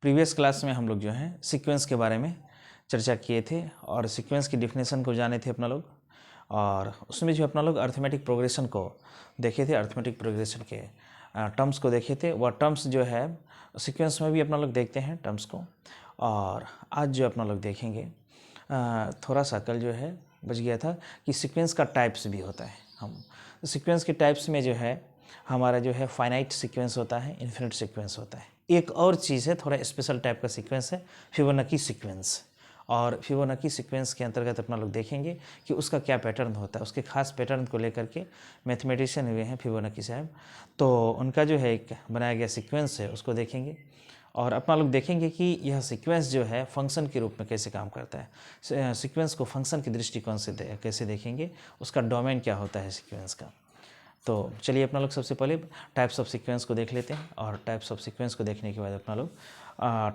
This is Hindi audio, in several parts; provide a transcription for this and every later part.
प्रीवियस क्लास में हम लोग जो है सीक्वेंस के बारे में चर्चा किए थे और सीक्वेंस की डिफिनेशन को जाने थे अपना लोग, और उसमें जो अपना लोग अर्थमेटिक प्रोग्रेशन को देखे थे, अर्थमेटिक प्रोग्रेशन के टर्म्स को देखे थे। वह टर्म्स जो है सीक्वेंस में भी अपना लोग देखते हैं टर्म्स को। और आज जो अपना लोग देखेंगे, थोड़ा सा कल जो है बच गया था कि सीक्वेंस का टाइप्स भी होता है। हम सीक्वेंस के टाइप्स में जो है हमारा जो है फाइनाइट सीक्वेंस होता है, इन्फिनिट सीक्वेंस होता है। एक और चीज़ है, थोड़ा स्पेशल टाइप का सीक्वेंस है, फिबोनाची सीक्वेंस। और फिबोनाची सीक्वेंस के अंतर्गत अपना लोग देखेंगे कि उसका क्या पैटर्न होता है। उसके खास पैटर्न को लेकर के मैथमेटिशियन हुए हैं फिबोनाची साहब, तो उनका जो है एक बनाया गया सीक्वेंस है उसको देखेंगे। और अपना लोग देखेंगे कि यह सीक्वेंस जो है फंक्शन के रूप में कैसे काम करता है। सीक्वेंस को फंक्शन के दृष्टिकोण से कैसे देखेंगे, उसका डोमेन क्या होता है सीक्वेंस का। तो चलिए अपना लोग सबसे पहले टाइप्स ऑफ सीक्वेंस को देख लेते हैं। और टाइप्स ऑफ सीक्वेंस को देखने के बाद अपना लोग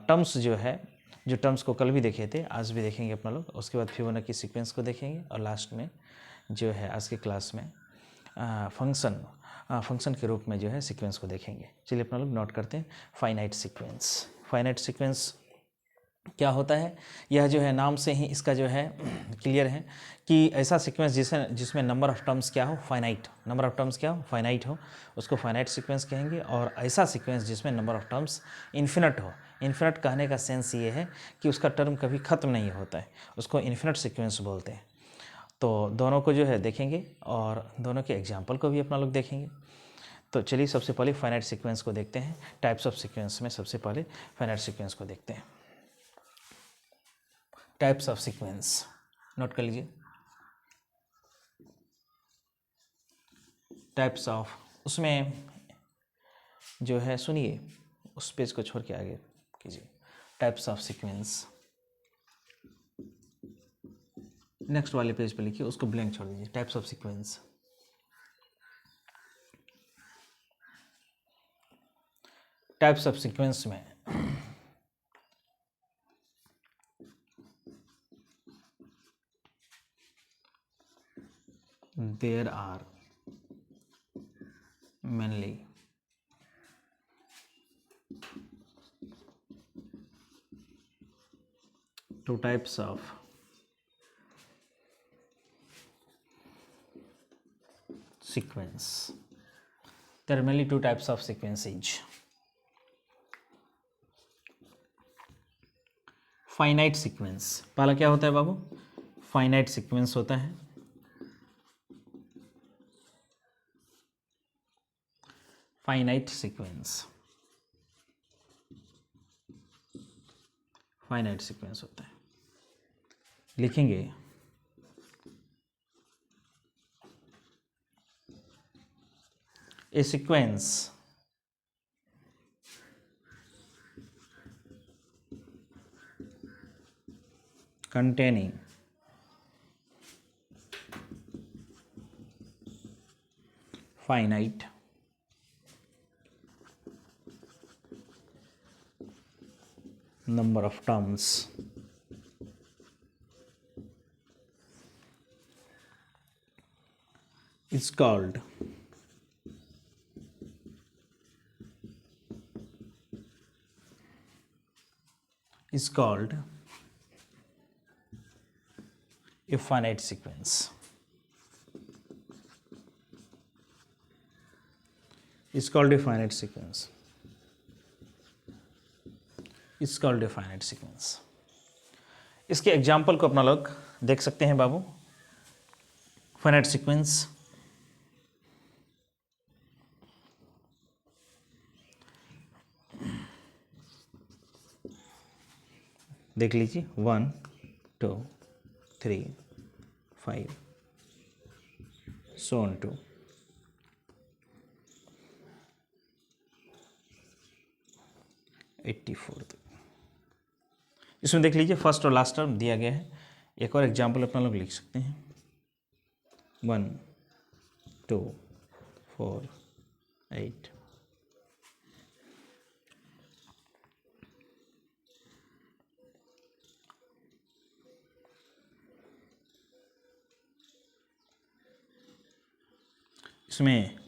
टर्म्स जो है, जो टर्म्स को कल भी देखे थे आज भी देखेंगे अपना लोग। उसके बाद फिबोनाची सीक्वेंस को देखेंगे और लास्ट में जो है आज के क्लास में फंक्शन के रूप में जो है सीक्वेंस को देखेंगे। चलिए अपना लोग नोट करते हैं। फाइनाइट सीक्वेंस, फाइनाइट सीक्वेंस क्या होता है, यह जो है नाम से ही इसका जो है क्लियर है कि ऐसा सीक्वेंस जिसमें नंबर ऑफ टर्म्स क्या हो, फाइनाइट, नंबर ऑफ टर्म्स क्या हो, फाइनाइट हो, उसको फाइनाइट सीक्वेंस कहेंगे। और ऐसा सीक्वेंस जिसमें नंबर ऑफ टर्म्स इन्फिनिट हो। इन्फिनिट कहने का सेंस ये है कि उसका टर्म कभी ख़त्म नहीं होता है, उसको इन्फिनिट सीक्वेंस बोलते हैं। तो दोनों को जो है देखेंगे और दोनों के एग्जाम्पल को भी अपना लोग देखेंगे। तो चलिए सबसे पहले फाइनाइट सीक्वेंस को देखते हैं। टाइप्स ऑफ सीक्वेंस में सबसे पहले फाइनाइट सीक्वेंस को देखते हैं। टाइप्स ऑफ सीक्वेंस नोट कर लीजिए। टाइप्स ऑफ, उसमें जो है सुनिए, उस पेज को छोड़ के आगे कीजिए। टाइप्स ऑफ सीक्वेंस नेक्स्ट वाले पेज पे लिखिए, उसको ब्लैंक छोड़ दीजिए। Types of sequence, types of sequence में there are mainly two types of sequence. There are mainly two types of sequences. Finite sequence, पहला क्या होता है बाबू, फाइनाइट सीक्वेंस होता है। फाइनाइट सीक्वेंस, फाइनाइट सीक्वेंस होता है। लिखेंगे ए sequence containing finite number of terms is called a finite sequence. Is called a finite sequence. Is called a finite sequence. इसके एग्जाम्पल को अपना लोग देख सकते हैं बाबू। फाइनाइट सीक्वेंस, देख लीजिए 1 2 3 5 so on to 84 तक। इसमें देख लीजिए फर्स्ट और लास्ट टर्म दिया गया है। एक और एग्जाम्पल अपना लोग लिख सकते हैं 1 2 4 8।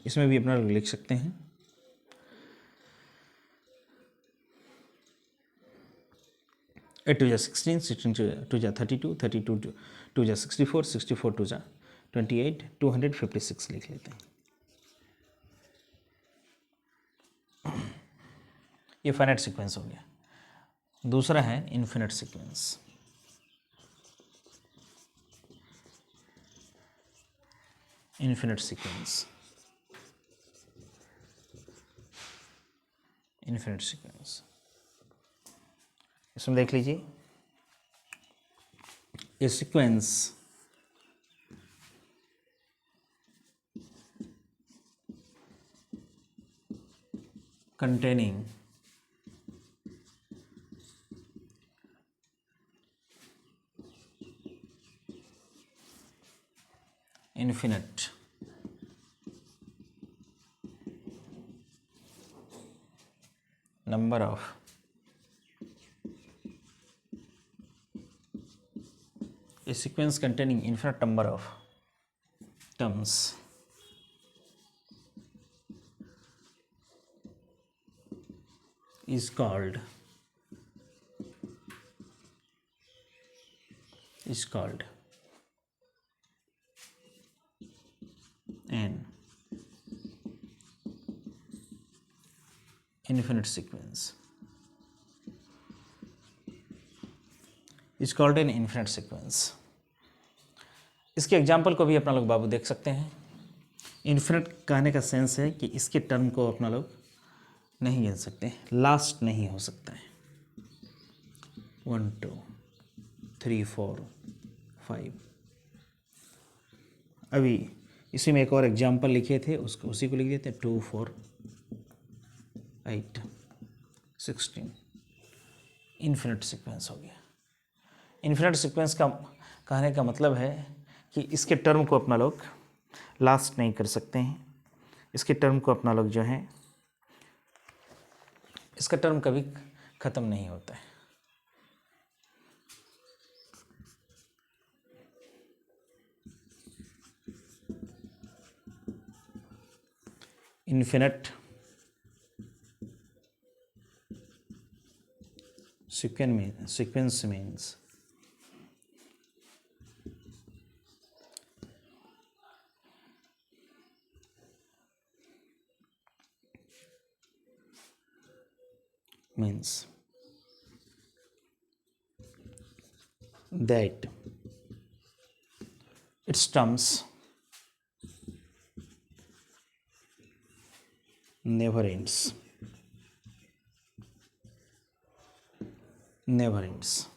इसमें भी अपना लोग लिख सकते हैं 8 2 16, 16 2 32, 32 2 64, 64 2 28, 256 लिख लेते हैं। ये फाइनाइट सीक्वेंस हो गया। दूसरा है infinite sequence. Infinite sequence, infinite sequence, इसमें देख लीजिए, ए sequence containing infinite number of a sequence containing infinite number of terms is called an infinite sequence, is called an infinite sequence। इसके एग्जाम्पल को भी अपना लोग बाबू देख सकते हैं। इन्फिनिट कहने का सेंस है कि इसके टर्म को अपना लोग नहीं गिन सकते, लास्ट नहीं हो सकता है। 1 2 3 4 5। अभी इसी में एक और एग्जाम्पल लिखे थे, उसको उसी को लिख देते हैं। 2 4 8 16। इन्फिनिट सीक्वेंस हो गया। इन्फिनिट सीक्वेंस का कहने का मतलब है कि इसके टर्म को अपना लोग लास्ट नहीं कर सकते हैं। इसके टर्म को अपना लोग जो है, इसका टर्म कभी ख़त्म नहीं होता है। Infinite sequence means that its terms never ends, never ends।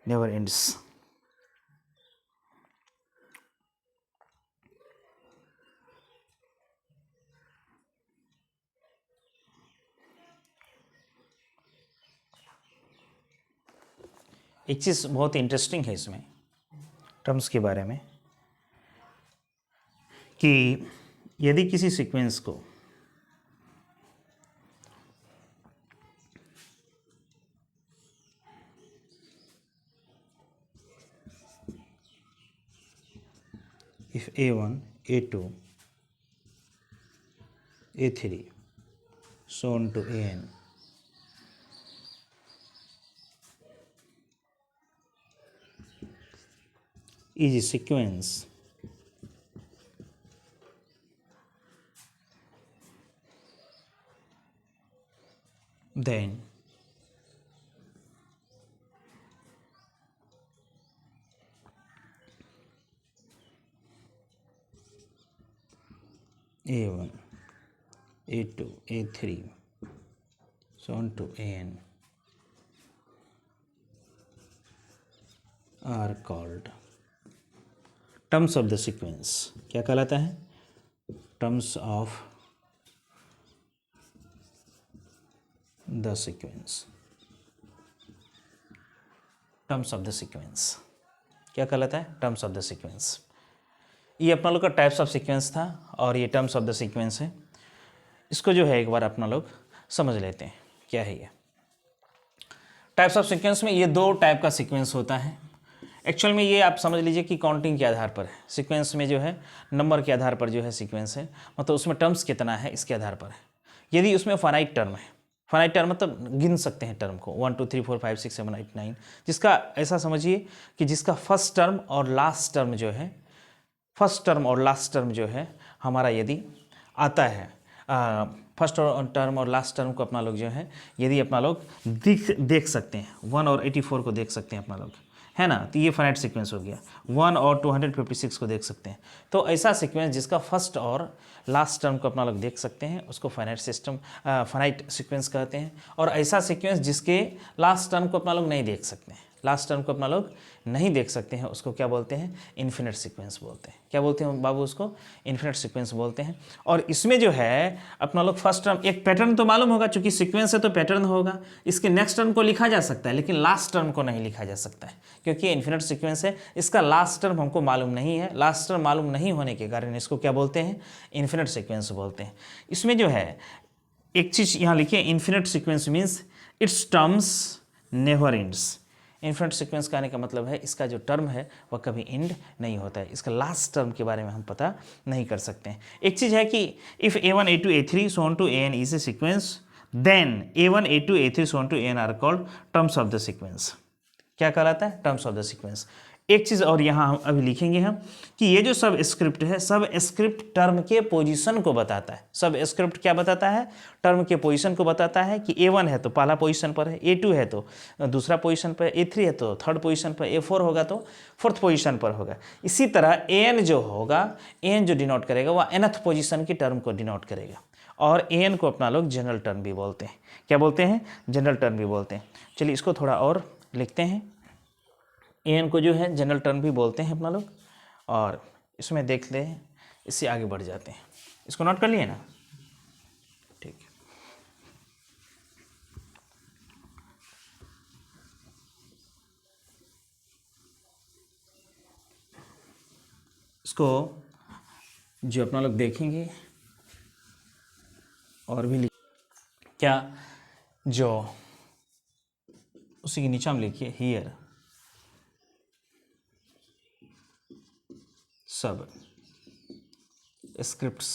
never ends। एक चीज़ बहुत इंटरेस्टिंग है इसमें टर्म्स के बारे में कि यदि किसी सीक्वेंस को if A1 A2 A3 so on to AN is a sequence then A1 A2 A3 so on to AN are called terms of the sequence। क्या कहलाता है? terms of the sequence। terms of the sequence क्या कहलाता है? terms of the sequence। ये अपना लोग का टाइप्स ऑफ सीक्वेंस था और ये टर्म्स ऑफ द सीक्वेंस है। इसको जो है एक बार अपना लोग समझ लेते हैं क्या है ये टाइप्स ऑफ सीक्वेंस में। ये दो टाइप का सीक्वेंस होता है। एक्चुअल में ये आप समझ लीजिए कि काउंटिंग के आधार पर है। सीक्वेंस में जो है नंबर के आधार पर जो है सीक्वेंस है, मतलब उसमें टर्म्स कितना है इसके आधार पर है। यदि उसमें फाइनाइट टर्म है, फाइनाइट टर्म मतलब गिन सकते हैं टर्म को 1 2 3 4 5 6 7 8 9, जिसका ऐसा समझिए कि जिसका फर्स्ट टर्म और लास्ट टर्म जो है, फर्स्ट टर्म और लास्ट टर्म जो है हमारा यदि आता है, फर्स्ट टर्म और लास्ट टर्म को अपना लोग जो है यदि अपना लोग देख सकते हैं 1 और 84 को देख सकते हैं अपना लोग, है ना, तो ये फाइनाइट सीक्वेंस हो गया। 1 और 256 को देख सकते हैं। तो ऐसा सीक्वेंस जिसका फर्स्ट और लास्ट टर्म को अपना लोग देख सकते हैं उसको फाइनाइट सीक्वेंस कहते हैं। और ऐसा सीक्वेंस जिसके लास्ट टर्म को अपना लोग नहीं देख सकते हैं, लास्ट टर्म को अपना लोग नहीं देख सकते हैं, उसको क्या बोलते हैं, इन्फिनिट सीक्वेंस बोलते हैं। क्या बोलते हैं बाबू, उसको इन्फिनिट सीक्वेंस बोलते हैं। और इसमें जो है अपना लोग फर्स्ट टर्म, एक पैटर्न तो मालूम होगा, चूंकि सीक्वेंस है तो पैटर्न होगा, इसके नेक्स्ट टर्म को लिखा जा सकता है लेकिन लास्ट टर्म को नहीं लिखा जा सकता है, क्योंकि ये इन्फिनिट सीक्वेंस है, इसका लास्ट टर्म हमको मालूम नहीं है। लास्ट टर्म मालूम नहीं होने के कारण इसको क्या बोलते हैं, इन्फिनिट सीक्वेंस बोलते हैं। इसमें जो है एक चीज़ यहाँ लिखिए, infinite sequence means it's terms never ends. Infinite sequence का आने का मतलब है इसका जो टर्म है वह कभी एंड नहीं होता है, इसका लास्ट टर्म के बारे में हम पता नहीं कर सकते हैं। एक चीज़ है कि if A1 A2 A3 so on to AN is a sequence, then A1 A2 A3 so on to AN are called terms of the sequence. क्या कहलाता है, टर्म्स ऑफ द सीक्वेंस। एक चीज़ और यहाँ हम अभी लिखेंगे हम कि ये जो सब स्क्रिप्ट है, सब स्क्रिप्ट टर्म के पोजीशन को बताता है। सब स्क्रिप्ट क्या बताता है, टर्म के पोजीशन को बताता है कि A1 है तो पहला पोजीशन पर है, A2 है तो दूसरा पोजीशन पर, A3 है तो थर्ड पोजीशन पर, A4 होगा तो फोर्थ पोजीशन पर होगा। इसी तरह AN जो होगा, AN जो डिनोट करेगा वह nth पोजीशन की टर्म को डिनोट करेगा। और AN को अपना लोग जनरल टर्म भी बोलते हैं। क्या बोलते हैं, जनरल टर्म भी बोलते हैं। चलिए इसको थोड़ा और लिखते हैं। AN को जो है जनरल टर्म भी बोलते हैं अपना लोग, और इसमें देखते हैं, इससे आगे बढ़ जाते हैं। इसको नोट कर लिए ना, ठीक है। इसको जो अपना लोग देखेंगे और भी क्या, जो उसी के नीचे हम लिखिए हियर सब scripts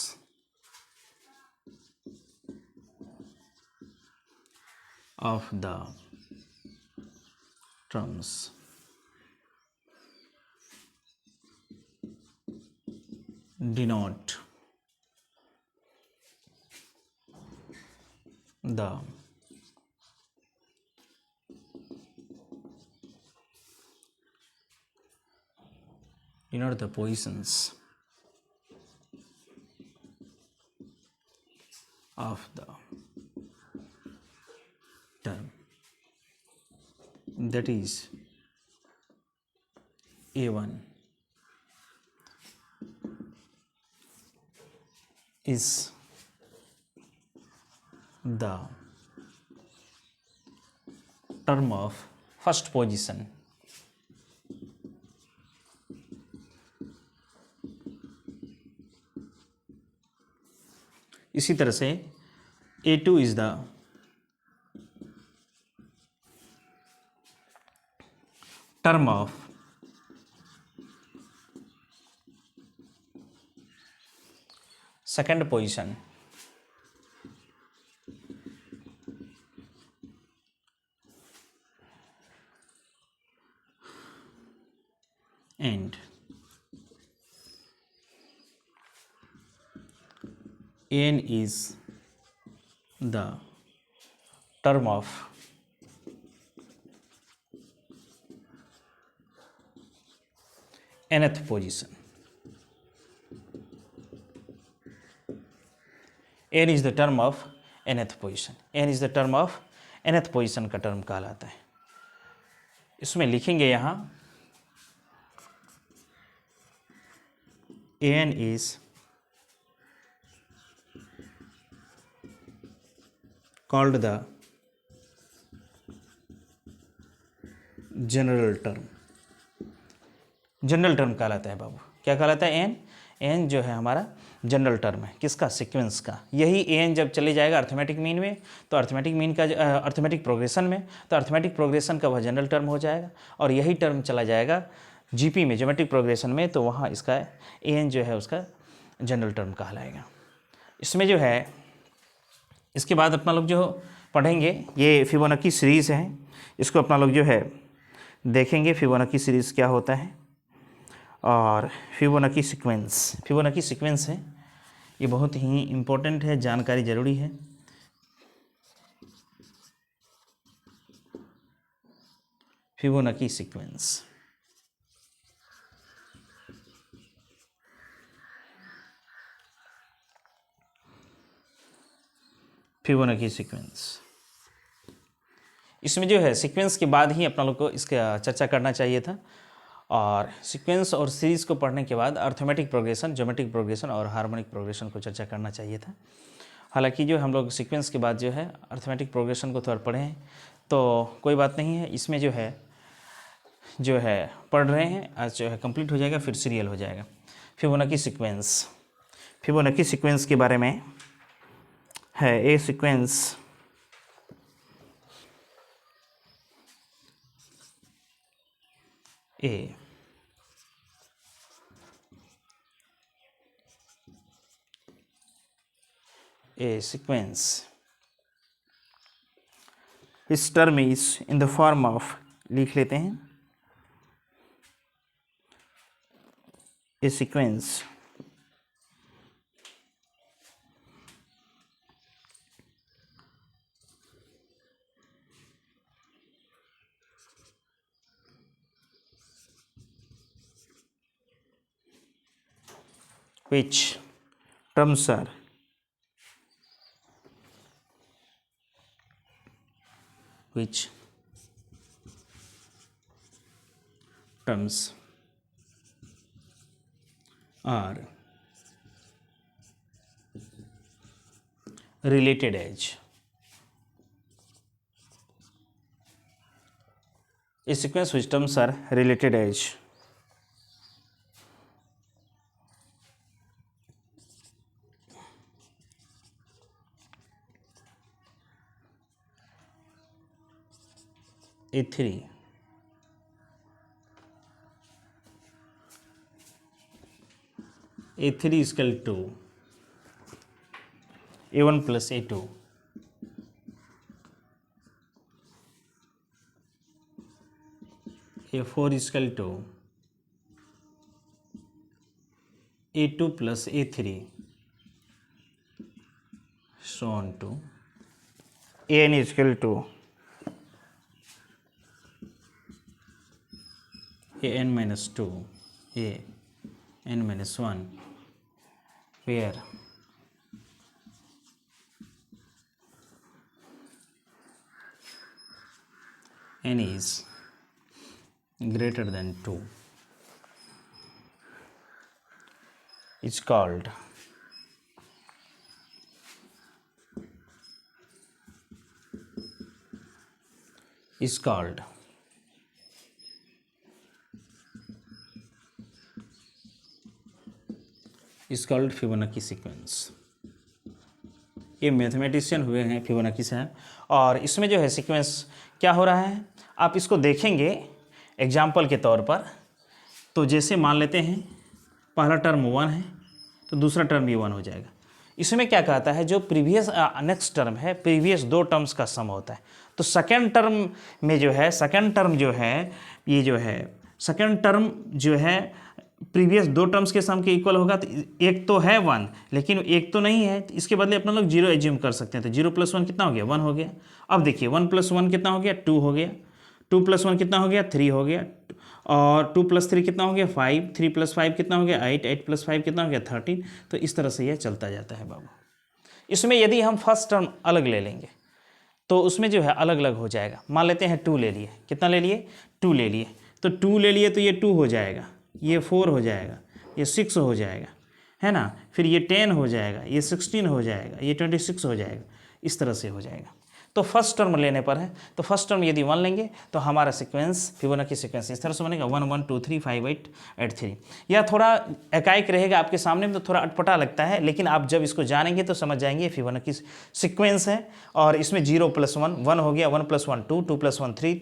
of the terms denote the positions of the term, that is A1 is the term of first position, इसी तरह से A2 is the term of second position, and N is the term of nth position. N is the term of nth position. N is the term of nth position का टर्म कहलाता है। इसमें लिखेंगे यहाँ N is called the general term. General term कहलाता है बाबू। क्या कहलाता है, एन जो है हमारा जनरल टर्म है, किसका, सीक्वेंस का। यही एन जब चले जाएगा अर्थमेटिक मीन में, तो अर्थमेटिक मीन का अर्थमेटिक प्रोग्रेशन में, तो अर्थमेटिक प्रोग्रेशन का वह जनरल टर्म हो जाएगा। और यही टर्म चला जाएगा जीपी में, ज्योमेट्रिक प्रोग्रेशन में, तो वहाँ इसका एन जो है उसका जनरल टर्म कहलाएगा। इसमें जो है इसके बाद अपना लोग जो पढ़ेंगे ये फिबोनाची सीरीज़ है, इसको अपना लोग जो है देखेंगे फिबोनाची सीरीज़ क्या होता है, और फिबोनाची सीक्वेंस है, ये बहुत ही इम्पोर्टेंट है, जानकारी ज़रूरी है। फिबोनाची सीक्वेंस, फिबोनाची सीक्वेंस, इसमें जो है सीक्वेंस के बाद ही अपना लोग को इसका चर्चा करना चाहिए था, और सीक्वेंस और सीरीज़ को पढ़ने के बाद अर्थमेटिक प्रोग्रेशन, ज्योमेट्रिक प्रोग्रेशन और हार्मोनिक प्रोग्रेशन को चर्चा करना चाहिए था। हालांकि जो हम लोग सीक्वेंस के बाद जो है अर्थमेटिक प्रोग्रेशन को थोड़ा पढ़े हैं, तो कोई बात नहीं है, इसमें जो है पढ़ रहे हैं, आज जो है कंप्लीट हो जाएगा, फिर सीरियल हो जाएगा। फिबोनाची सीक्वेंस के बारे में है, a sequence A sequence. This term is in the form of, लिख लेते हैं, a sequence which terms are related as a sequence which terms are related as A3 is equal to A1 plus A2, A4 is equal to A2 plus A3, so on to An is equal to An minus 2, An minus 1, where n is greater than 2 is called Fibonacci sequence. ये मैथमेटिशियन हुए हैं फिबोनाची साहब, और इसमें जो है सीक्वेंस क्या हो रहा है आप इसको देखेंगे एग्जाम्पल के तौर पर। तो जैसे मान लेते हैं पहला टर्म 1 है तो दूसरा टर्म भी 1 हो जाएगा। इसमें क्या कहता है, जो प्रीवियस नेक्स्ट टर्म है, प्रीवियस दो टर्म्स का सम होता है। तो सेकेंड टर्म में जो है सेकेंड टर्म जो है प्रीवियस दो टर्म्स के सम के इक्वल होगा। तो एक तो है 1 लेकिन एक तो नहीं है, तो इसके बदले अपना लोग 0 एज्यूम कर सकते हैं। तो 0 + 1 कितना हो गया, 1 हो गया। अब देखिए 1 + 1 कितना हो गया, 2 हो गया। 2 + 1 कितना हो गया, 3 हो गया। और 2 + 3 कितना हो गया, 5। 3 + 5 कितना हो गया, 8। 8 + 5 कितना हो गया, 13। तो इस तरह से यह चलता जाता है बाबू। इसमें यदि हम फर्स्ट टर्म अलग ले लेंगे तो उसमें जो है अलग अलग हो जाएगा। मान लेते हैं 2 ले लिए, कितना ले लिए, 2 ले लिए। तो 2 ले लिए तो ये 2 हो जाएगा, ये 4 हो जाएगा, ये 6 हो जाएगा, है ना। फिर ये 10 हो जाएगा, ये 16 हो जाएगा, ये 26 हो जाएगा, इस तरह से हो जाएगा। तो फर्स्ट टर्म लेने पर है, तो फर्स्ट टर्म यदि 1 लेंगे तो हमारा सीक्वेंस फिबोनाची सीक्वेंस इस तरह से बनेगा 1 1 2 3 5 8 8 3। यह थोड़ा एकाएक रहेगा आपके सामने में तो थोड़ा अटपटा लगता है, लेकिन आप जब इसको जानेंगे तो समझ जाएंगे फिबोनाची सीक्वेंस है। और इसमें 0 + 1 1 हो गया, 1 + 1 2 2 + 1 3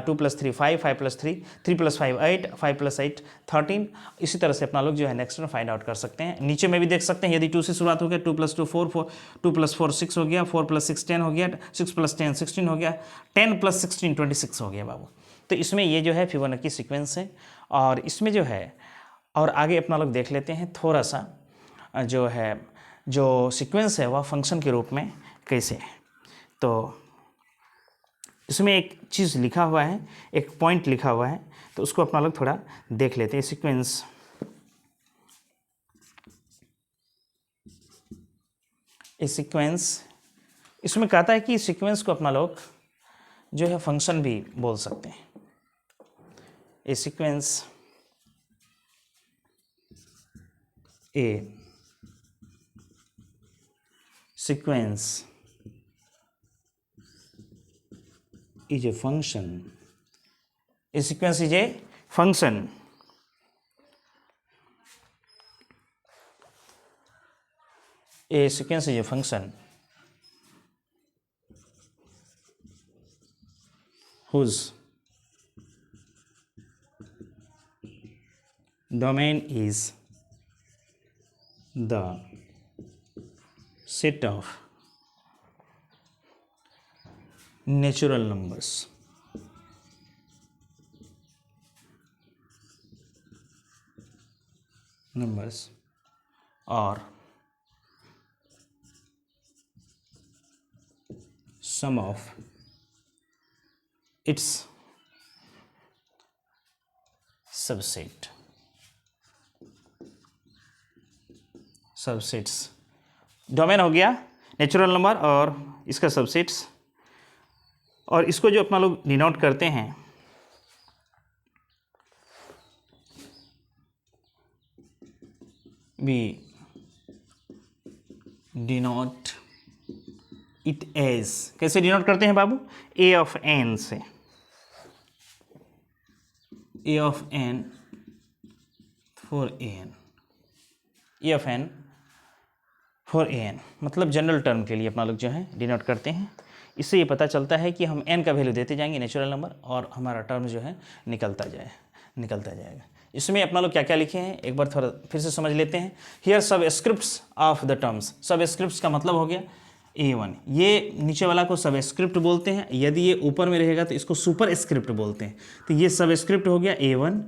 2 + 3 5 5 + 3 3 + 5 8 5 + 8 13। इसी तरह से अपना लोग जो है नेक्स्ट में फाइंड आउट कर सकते हैं। नीचे में भी देख सकते हैं, यदि 2 से शुरुआत हो गया 2 + 2 4 4 2 + 4 6 हो गया, 4 + 6 10 हो गया, 6 + 10 16 हो गया, 10 + 16 26 हो गया बाबू। तो इसमें ये जो है फिबोनाची सीक्वेंस है। और इसमें जो है और आगे अपना लोग देख लेते हैं थोड़ा सा जो है जो सीक्वेंस है वह फंक्शन के रूप में कैसे है। तो इसमें एक चीज़ लिखा हुआ है, एक पॉइंट लिखा हुआ है, तो उसको अपना लोग थोड़ा देख लेते हैं। सीक्वेंस इसमें कहता है कि सीक्वेंस को अपना लोग जो है फंक्शन भी बोल सकते हैं। ए sequence is a function. A sequence is a function. A sequence is a function whose domain is the set of natural numbers or sum of its subsets. Domain हो गया नेचुरल नंबर और इसका सबसेट्स। और इसको जो अपना लोग डिनोट करते हैं we denote it as, कैसे डिनोट करते हैं बाबू? a of n से, a of n for an, a of n for an मतलब जनरल टर्म के लिए अपना लोग जो है डिनोट करते हैं। इससे ये पता चलता है कि हम n का वैल्यू देते जाएंगे नेचुरल नंबर और हमारा टर्म जो है निकलता जाएगा। इसमें अपना लोग क्या क्या लिखे हैं एक बार थोड़ा फिर से समझ लेते हैं। हियर सब स्क्रिप्ट्स ऑफ द टर्म्स, सब स्क्रिप्ट्स का मतलब हो गया A1, ये नीचे वाला को सब स्क्रिप्ट बोलते हैं, यदि ये ऊपर में रहेगा तो इसको सुपर स्क्रिप्ट बोलते हैं। तो ये सब स्क्रिप्ट हो गया A1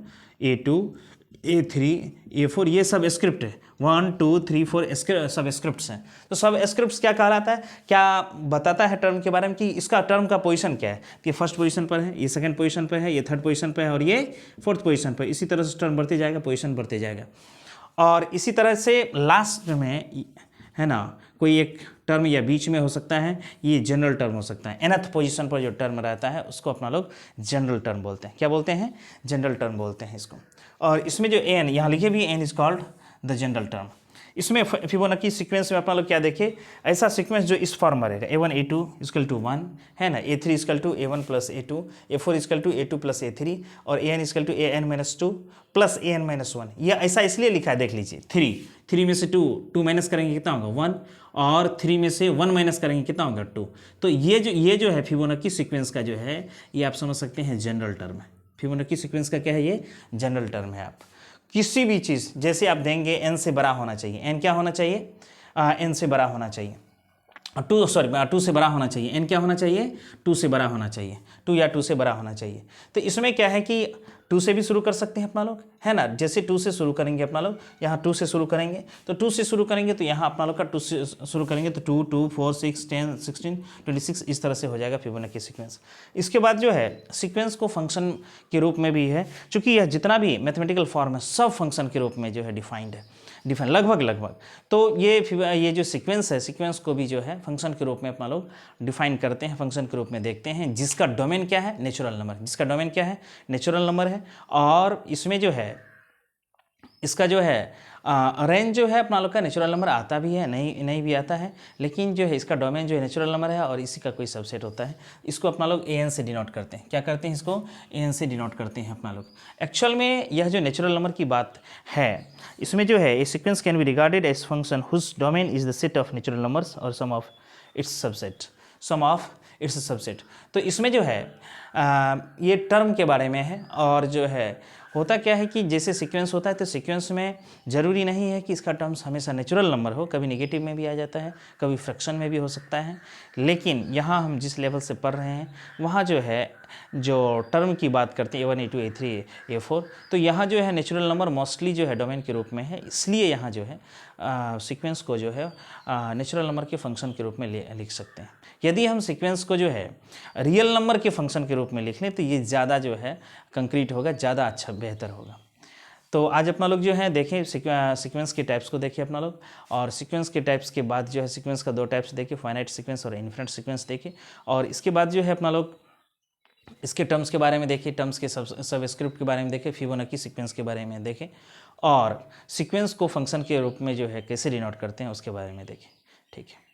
A2 A3 A4, ये सब स्क्रिप्ट है। 1 2 3 4 सब स्क्रिप्ट्स हैं। तो सब स्क्रिप्ट्स क्या कहलाता है, क्या बताता है टर्म के बारे में कि इसका टर्म का पोजीशन क्या है। तो ये फर्स्ट पोजीशन पर है, ये सेकंड पोजीशन पर है, ये थर्ड पोजीशन पर है और ये फोर्थ पोजीशन पर। इसी तरह से टर्म बढ़ते जाएगा, पोजीशन बढ़ते जाएगा। और इसी तरह से लास्ट में है ना कोई एक टर्म या बीच में हो सकता है, ये जनरल टर्म हो सकता है। nth पोजीशन पर जो टर्म रहता है उसको अपना लोग जनरल टर्म बोलते हैं। क्या बोलते हैं? जनरल टर्म बोलते हैं इसको। और इसमें जो n यहाँ लिखे भी n is called the general term. इसमें फिबोनाची सीक्वेंस में अपना लोग क्या देखे, ऐसा सीक्वेंस जो इस फॉर्म में रहेगा A1 A2 = 1 है ना, A3 = A1 + A2, A4 = A2 + A3 और AN = AN-2 + AN-1। यह ऐसा इसलिए लिखा है, देख लीजिए। 3 में से 2 माइनस करेंगे कितना होगा 1 और 3 में से 1 माइनस करेंगे कितना होगा 2। तो ये जो है फिबोनाची सीक्वेंस का जो है ये आप समझ सकते हैं जनरल टर्म है। फिबोनाची सीक्वेंस का क्या है, ये जनरल टर्म है। आप किसी भी चीज़ जैसे आप देंगे n से बड़ा होना चाहिए, n क्या होना चाहिए, n से बड़ा होना चाहिए, 2 से बड़ा होना चाहिए, n क्या होना चाहिए 2 से बड़ा होना चाहिए, 2 या 2 से बड़ा होना चाहिए। तो इसमें क्या है कि 2 से भी शुरू कर सकते हैं अपना लोग, है ना। जैसे 2 से शुरू करेंगे अपना लोग, यहाँ 2 से शुरू करेंगे तो 2 से शुरू करेंगे तो यहाँ अपना लोग का 2 से शुरू करेंगे तो 2 2 4 6 10 16 26 इस तरह से हो जाएगा फिबोनाची सीक्वेंस। इसके बाद जो है सीक्वेंस को फंक्शन के रूप में भी है, चूँकि यह जितना भी मैथमेटिकल फॉर्म है सब फंक्शन के रूप में जो है डिफाइंड लगभग। तो ये जो सीक्वेंस है, सीक्वेंस को भी जो है फंक्शन के रूप में अपना लोग डिफाइन करते हैं, फंक्शन के रूप में देखते हैं, जिसका डोमेन क्या है, नेचुरल नंबर, जिसका डोमेन क्या है, नेचुरल नंबर है। और इसमें जो है इसका जो है रेंज जो है अपना लोग का नेचुरल नंबर आता भी है, नहीं भी आता है, लेकिन जो है इसका डोमेन जो है नेचुरल नंबर है और इसी का कोई सबसेट होता है। इसको अपना लोग an से डिनोट करते हैं। क्या करते हैं? इसको an से डिनोट करते हैं अपना लोग। एक्चुअल में यह जो नेचुरल नंबर की बात है, इसमें जो है a sequence can be regarded as function whose domain is the set of natural numbers और सम ऑफ इट्स सबसेट। तो इसमें जो है ये टर्म के बारे में है। और जो है होता क्या है कि जैसे सीक्वेंस होता है तो सीक्वेंस में ज़रूरी नहीं है कि इसका टर्म्स हमेशा नेचुरल नंबर हो, कभी नेगेटिव में भी आ जाता है, कभी फ्रैक्शन में भी हो सकता है। लेकिन यहाँ हम जिस लेवल से पढ़ रहे हैं वहाँ जो है जो टर्म की बात करते हैं A1 A2 A3 A4, तो यहाँ जो है नेचुरल नंबर मोस्टली जो है डोमेन के रूप में है, इसलिए यहाँ जो है सीक्वेंस को जो है नेचुरल नंबर के फंक्शन के रूप में लिख सकते हैं। यदि हम सीक्वेंस को जो है रियल नंबर के फंक्शन के रूप में लिख लें तो ये ज़्यादा जो है कंक्रीट होगा, ज़्यादा अच्छा बेहतर होगा। तो आज अपना लोग जो है देखें सीक्वेंस के टाइप्स को देखें अपना लोग, और सीक्वेंस के टाइप्स के बाद जो है सीक्वेंस का 2 टाइप्स देखें, फाइनाइट सीक्वेंस और इन्फिनिट सीक्वेंस देखें। और इसके बाद जो है अपना लोग इसके टर्म्स के बारे में देखें, टर्म्स के सबस्क्रिप्ट के बारे में देखें, फिबोनाची सीक्वेंस के बारे में देखें, और सीक्वेंस को फंक्शन के रूप में जो है कैसे डिनोट करते हैं उसके बारे में देखें। ठीक है।